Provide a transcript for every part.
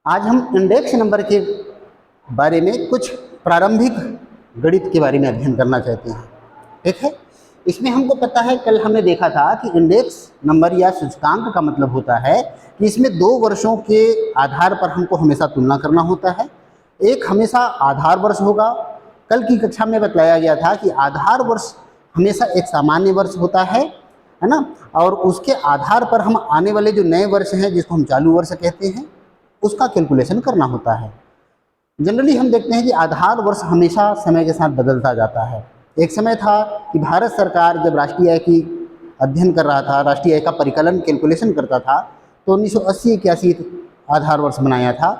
आज हम index number के बारे में कुछ प्रारंभिक गणित के बारे में अध्ययन करना चाहते हैं। ठीक है, इसमें हमको पता है, कल हमने देखा था कि इंडेक्स नंबर या सूचकांक का मतलब होता है कि इसमें 2 वर्षों के आधार पर हमको हमेशा तुलना करना होता है। एक हमेशा आधार वर्ष होगा। कल की कक्षा में बताया गया था कि आधार वर्ष हमेशा एक सामान्य वर्ष होता है ना, और उसके आधार पर हम आने वाले जो नए वर्ष हैं जिसको हम चालू वर्ष कहते हैं उसका कैलकुलेशन करना होता है। जनरली हम देखते हैं कि आधार वर्ष हमेशा समय के साथ बदलता जाता है। एक समय था कि भारत सरकार जब राष्ट्रीय आय की अध्ययन कर रहा था, राष्ट्रीय आय का परिकलन कैलकुलेशन करता था, तो 1980-81 आधार वर्ष बनाया था।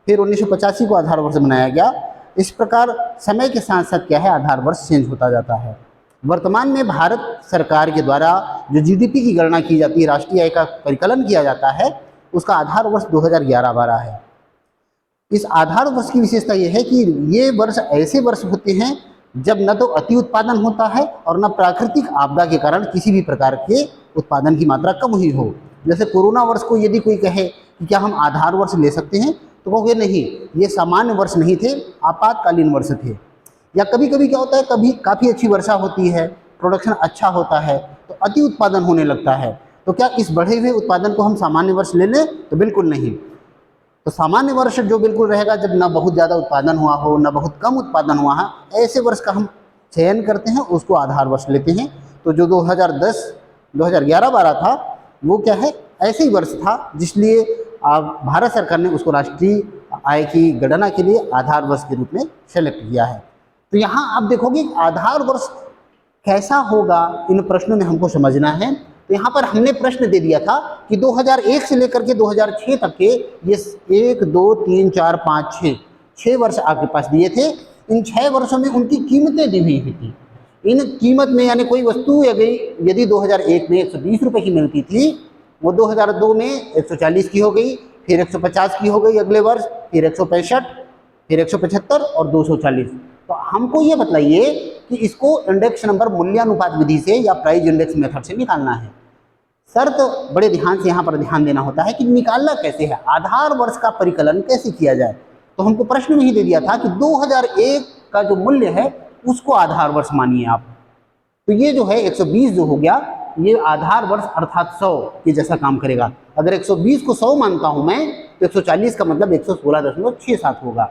फिर 1985 को आधार वर्ष बनाया गया। इस प्रकार समय के साथ साथ क्या है, आधार वर्ष चेंज होता जाता है। वर्तमान में भारत सरकार के द्वारा जो जीडीपी की गणना की जाती है, राष्ट्रीय आय का परिकलन किया जाता है, उसका आधार वर्ष 2011-12 है। इस आधार वर्ष की विशेषता यह है कि ये वर्ष ऐसे वर्ष होते हैं जब न तो अति उत्पादन होता है और न प्राकृतिक आपदा के कारण किसी भी प्रकार के उत्पादन की मात्रा कम हुई हो। जैसे कोरोना वर्ष को यदि कोई कहे कि क्या हम आधार वर्ष ले सकते हैं, तो कहोगे नहीं, ये सामान्य वर्ष नहीं थे, आपातकालीन वर्ष थे। या कभी कभी क्या होता है, कभी काफ़ी अच्छी वर्षा होती है, प्रोडक्शन अच्छा होता है, तो अति उत्पादन होने लगता है। तो क्या इस बढ़े हुए उत्पादन को हम सामान्य वर्ष ले लें? तो बिल्कुल नहीं। तो सामान्य वर्ष जो बिल्कुल रहेगा जब न बहुत ज़्यादा उत्पादन हुआ हो न बहुत कम उत्पादन हुआ है, ऐसे वर्ष का हम चयन करते हैं, उसको आधार वर्ष लेते हैं। तो जो 2011-12 था वो क्या है, ऐसे ही वर्ष था, जिसलिए भारत सरकार ने उसको राष्ट्रीय आय की गणना के लिए आधार वर्ष के रूप में सेलेक्ट किया है। तो यहाँ आप देखोगे आधार वर्ष कैसा होगा, इन प्रश्नों में हमको समझना है। तो यहाँ पर हमने प्रश्न दे दिया था कि 2001 से लेकर के 2006 तक के ये 1, 2, 3, 4, 5, 6 वर्ष आपके पास दिए थे। इन 6 वर्षों में उनकी कीमतें दी हुई थी। इन कीमत में यानी कोई वस्तु यदि 2001 में 120 रुपये की मिलती थी, वो 2002 में 140 की हो गई, फिर 150 की हो गई अगले वर्ष, फिर 165, फिर 175 और 240। तो हमको ये बताइए कि इसको इंडेक्स नंबर मूल्यानुपात विधि से या प्राइस इंडेक्स मेथड से निकालना है। शर्त बड़े ध्यान से यहाँ पर ध्यान देना होता है कि निकालना कैसे है, आधार वर्ष का परिकलन कैसे किया जाए। तो हमको प्रश्न में ही दे दिया था कि 2001 का जो मूल्य है उसको आधार वर्ष मानिए आप। तो ये जो है 120 जो हो गया, ये आधार वर्ष अर्थात 100 के जैसा काम करेगा। अगर 120 को 100 मानता हूँ मैं, तो 140 का मतलब 116.67 होगा।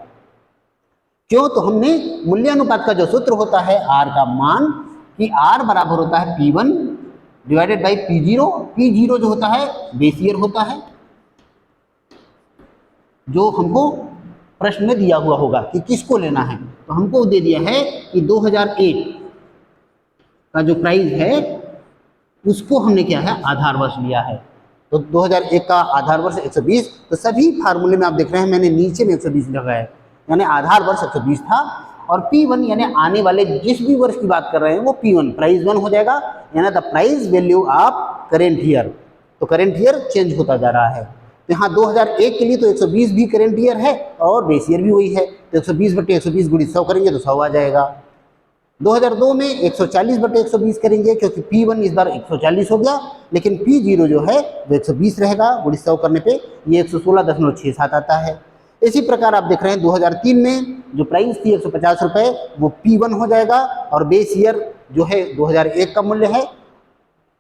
क्यों? तो हमने मूल्यानुपात का जो सूत्र होता है आर का मान, कि आर बराबर होता है P1 divided by P0। P0 जो होता है बेस ईयर होता है, जो हमको प्रश्न में दिया हुआ होगा कि किसको लेना है। तो हमको दे दिया है कि 2001 का जो प्राइस है उसको हमने क्या है, आधार वर्ष लिया है। तो 2001 का आधार वर्ष 120। तो सभी फार्मूले में आप देख रहे हैं मैंने नीचे में 120 लगाया है, यानी आधार वर्ष 120 था। और P1 यानी आने वाले जिस भी वर्ष की बात कर रहे हैं वो P1 प्राइस 1 हो जाएगा, यानी the price value of current year. तो करेंट ईयर चेंज होता जा रहा है। तो यहाँ 2001 के लिए तो 120 भी करेंट ईयर है और बेस ईयर भी वही है। तो 120/120 गुणित 100 करेंगे तो 100 आ जाएगा। 2002 में 140/120 करेंगे, क्योंकि P1 इस बार 140 हो गया, लेकिन P0 जो है वो 120 रहेगा। गुणित 100 करने पे ये 116.67 आता है। इसी प्रकार आप देख रहे हैं 2003 में जो प्राइस थी 150 रुपये, वो P1 हो जाएगा, और बेस ईयर जो है 2001 का मूल्य है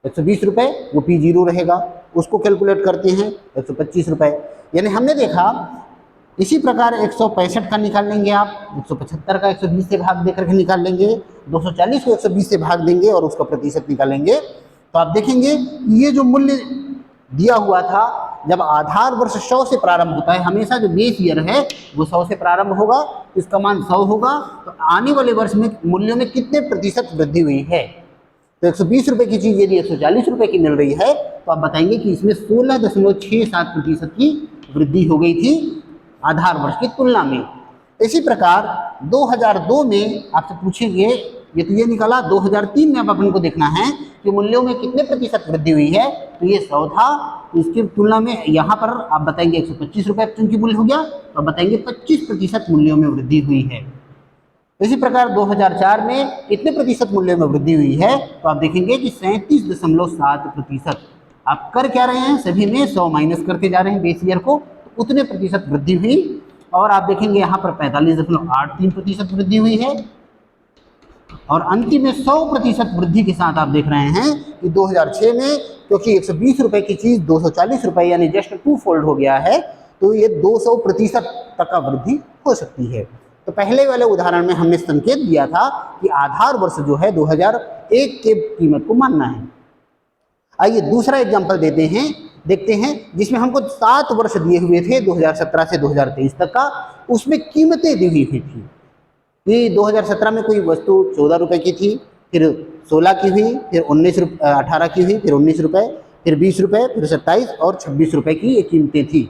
120 रुपये, वो P0 रहेगा। उसको कैलकुलेट करते हैं 125 रुपये। यानी हमने देखा इसी प्रकार 165 का निकाल लेंगे आप, 175 का 120 से भाग देकर के निकाल लेंगे, 240 को 120 से भाग देंगे और उसका प्रतिशत निकालेंगे। तो आप देखेंगे ये जो मूल्य दिया हुआ था, जब आधार वर्ष 100 से प्रारंभ होता है, हमेशा जो बेस ईयर है वो 100 से प्रारंभ होगा, इसका मान 100 होगा। तो आने वाले वर्ष में मूल्यों में कितने प्रतिशत वृद्धि हुई है? तो 120 रुपये की चीज़ यदि 140 रुपये की मिल रही है, तो आप बताएंगे कि इसमें 16.67% की वृद्धि हो गई थी आधार वर्ष की तुलना में। इसी प्रकार 2002 में आपसे पूछेंगे, ये निकला। 2003 में अब अपन को देखना है कि मूल्यों में कितने प्रतिशत वृद्धि हुई है। तो ये 100 था, इसकी तुलना में यहाँ पर आप बताएंगे 125 रुपये चूंकि मूल्य हो गया, तो आप बताएंगे 25% मूल्यों में वृद्धि हुई है। इसी प्रकार 2004 में कितने प्रतिशत मूल्य में वृद्धि हुई है? तो आप देखेंगे कि 37.7%। आप कर क्या रहे हैं, सभी में 100 माइनस करते जा रहे हैं बेस ईयर को, तो उतने प्रतिशत वृद्धि हुई। और आप देखेंगे यहाँ पर 45.83% वृद्धि हुई है। और अंतिम में 100% वृद्धि के साथ आप देख रहे हैं कि 2006 में, क्योंकि 120 रुपए की चीज 240 रुपए यानी जस्ट 2 फोल्ड हो गया है, तो ये 200% तक का वृद्धि हो सकती है। तो पहले वाले उदाहरण में हमने संकेत दिया था कि आधार वर्ष जो है 2001 के कीमत को मानना है। आइए दूसरा एग्जांपल देखते हैं जिसमें हमको 7 वर्ष दिए हुए थे 2017 से 2023 तक का, उसमें कीमतें दी हुई थी कि 2017 में कोई वस्तु 14 रुपए की थी, फिर 16 की हुई, फिर 18 की हुई, फिर 19 रुपए, फिर 20 रुपए, फिर 27 और 26 रुपए की ये कीमतें थी।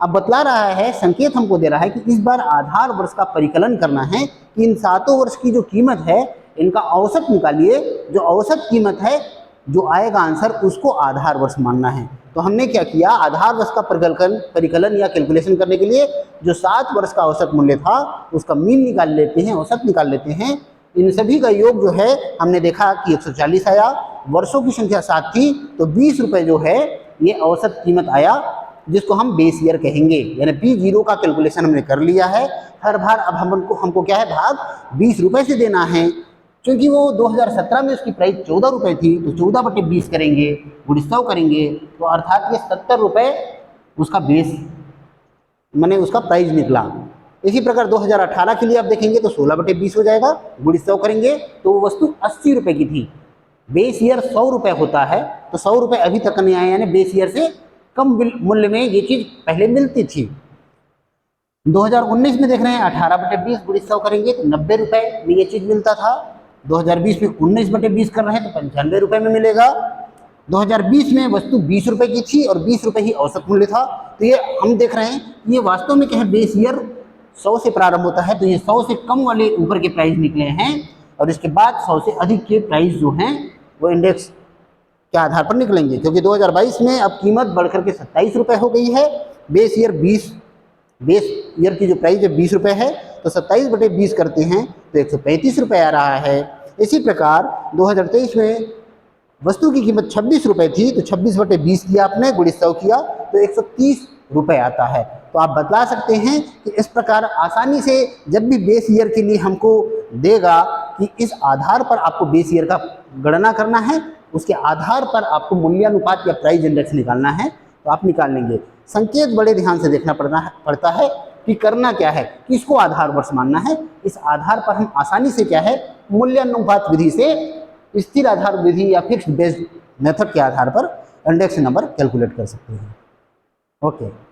अब बतला रहा है, संकेत हमको दे रहा है कि इस बार आधार वर्ष का परिकलन करना है कि इन 7 वर्ष की जो कीमत है इनका औसत निकालिए। जो औसत कीमत है जो आएगा आंसर उसको आधार वर्ष मानना है। तो हमने क्या किया, आधार वर्ष का परिकलन या कैलकुलेशन करने के लिए जो 7 वर्ष का औसत मूल्य था उसका मीन निकाल लेते हैं, औसत निकाल लेते हैं। इन सभी का योग जो है हमने देखा कि 140 आया, वर्षों की संख्या 7 थी, तो 20 रुपए जो है ये औसत कीमत आया, जिसको हम बेस ईयर कहेंगे। यानी P0 का कैलकुलेशन हमने कर लिया है। हर बार अब हमको क्या है, भाग 20 रुपए से देना है, क्योंकि वो 2017 में उसकी प्राइस 14 रुपए थी, तो 14/20 करेंगे, गुणित 100 करेंगे, तो अर्थात ये 70 रुपए उसका बेस माने उसका प्राइस निकला। इसी प्रकार 2018 के लिए आप देखेंगे तो 16/20 हो जाएगा, गुणित 100 करेंगे तो वो वस्तु 80 रुपए की थी। बेस ईयर 100 रुपए होता है, तो 100 रुपए अभी तक नहीं आए, यानी बेस ईयर से कम मूल्य में ये चीज पहले मिलती थी। 2019 में देख रहे हैं 18/20 गुणित 100 करेंगे तो 90 रुपए में ये चीज मिलता था। 2020 में 19/20 कर रहे हैं तो 95 रुपए में मिलेगा। 2020 में वस्तु 20 रुपए की थी और 20 रुपए ही औसत मूल्य था। तो ये हम देख रहे हैं ये वास्तव में क्या है, बेस ईयर 100 से प्रारंभ होता है, तो ये 100 से कम वाले ऊपर के प्राइस निकले हैं और इसके बाद 100 से अधिक के प्राइस जो हैं वो इंडेक्स के आधार पर निकलेंगे, क्योंकि 2022 में अब कीमत बढ़कर के 27 रुपए हो गई है। बेस ईयर की जो प्राइस है 20 रुपए है, तो 27/20 करते हैं तो 135 रुपए आ रहा है। इसी प्रकार 2023 में वस्तु की कीमत 26 रुपए थी, तो 26/20 किया आपने, गुणित 100 किया तो 130 रुपए आता है। तो आप बतला सकते हैं कि इस प्रकार आसानी से जब भी बेस ईयर के लिए हमको देगा कि इस आधार पर आपको बेस ईयर का गणना करना है, उसके आधार पर आपको मूल्यानुपात या प्राइस इंडेक्स निकालना है, तो आप निकाल लेंगे। संकेत बड़े ध्यान से देखना पड़ता है कि करना क्या है, किसको आधार वर्ष मानना है। इस आधार पर हम आसानी से क्या है, मूल्यानुपात विधि से, स्थिर आधार विधि या फिक्स्ड बेस्ड मेथड के आधार पर इंडेक्स नंबर कैलकुलेट कर सकते हैं। ओके।